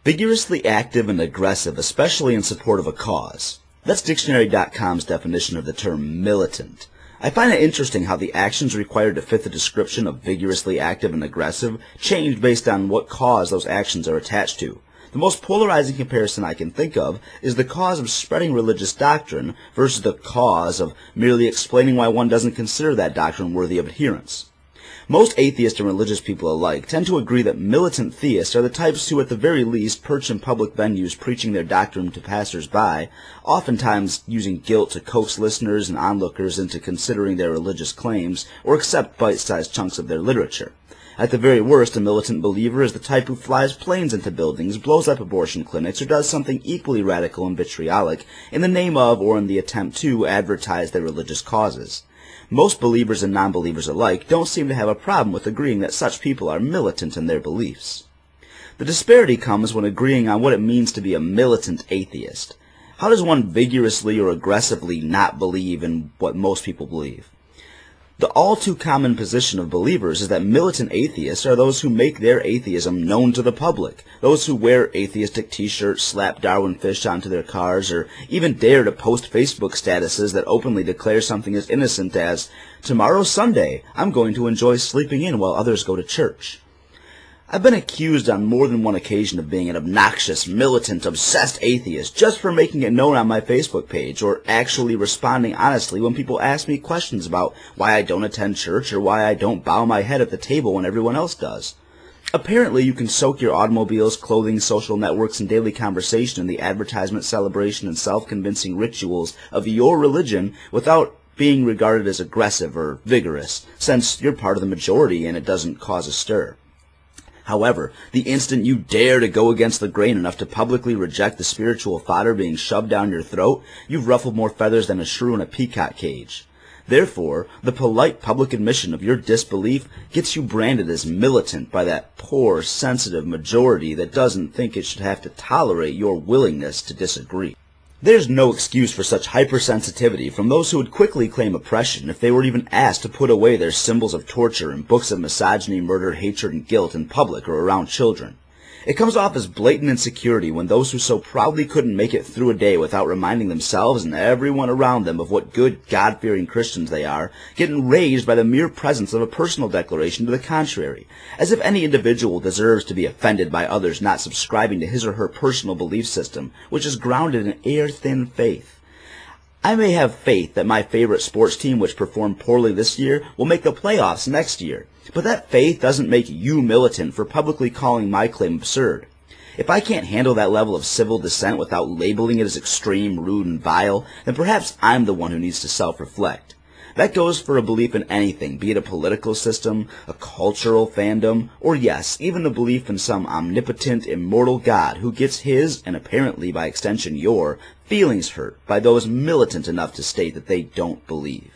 Vigorously active and aggressive, especially in support of a cause. That's dictionary.com's definition of the term militant. I find it interesting how the actions required to fit the description of vigorously active and aggressive change based on what cause those actions are attached to. The most polarizing comparison I can think of is the cause of spreading religious doctrine versus the cause of merely explaining why one doesn't consider that doctrine worthy of adherence. Most atheist and religious people alike tend to agree that militant theists are the types who at the very least perch in public venues preaching their doctrine to passersby, oftentimes using guilt to coax listeners and onlookers into considering their religious claims or accept bite-sized chunks of their literature. At the very worst, a militant believer is the type who flies planes into buildings, blows up abortion clinics, or does something equally radical and vitriolic in the name of or in the attempt to advertise their religious causes. Most believers and non-believers alike don't seem to have a problem with agreeing that such people are militant in their beliefs. The disparity comes when agreeing on what it means to be a militant atheist. How does one vigorously or aggressively not believe in what most people believe? The all-too-common position of believers is that militant atheists are those who make their atheism known to the public, those who wear atheistic t-shirts, slap Darwin fish onto their cars, or even dare to post Facebook statuses that openly declare something as innocent as, "Tomorrow's Sunday, I'm going to enjoy sleeping in while others go to church." I've been accused on more than one occasion of being an obnoxious, militant, obsessed atheist just for making it known on my Facebook page, or actually responding honestly when people ask me questions about why I don't attend church or why I don't bow my head at the table when everyone else does. Apparently, you can soak your automobiles, clothing, social networks, and daily conversation in the advertisement, celebration, and self-convincing rituals of your religion without being regarded as aggressive or vigorous, since you're part of the majority and it doesn't cause a stir. However, the instant you dare to go against the grain enough to publicly reject the spiritual fodder being shoved down your throat, you've ruffled more feathers than a shrew in a peacock cage. Therefore, the polite public admission of your disbelief gets you branded as militant by that poor, sensitive majority that doesn't think it should have to tolerate your willingness to disagree. There's no excuse for such hypersensitivity from those who would quickly claim oppression if they were even asked to put away their symbols of torture and books of misogyny, murder, hatred, and guilt in public or around children. It comes off as blatant insecurity when those who so proudly couldn't make it through a day without reminding themselves and everyone around them of what good, God-fearing Christians they are, get enraged by the mere presence of a personal declaration to the contrary, as if any individual deserves to be offended by others not subscribing to his or her personal belief system, which is grounded in air-thin faith. I may have faith that my favorite sports team, which performed poorly this year, will make the playoffs next year. But that faith doesn't make you militant for publicly calling my claim absurd. If I can't handle that level of civil dissent without labeling it as extreme, rude, and vile, then perhaps I'm the one who needs to self-reflect. That goes for a belief in anything, be it a political system, a cultural fandom, or yes, even the belief in some omnipotent, immortal God who gets his, and apparently by extension your, feelings hurt by those militant enough to state that they don't believe.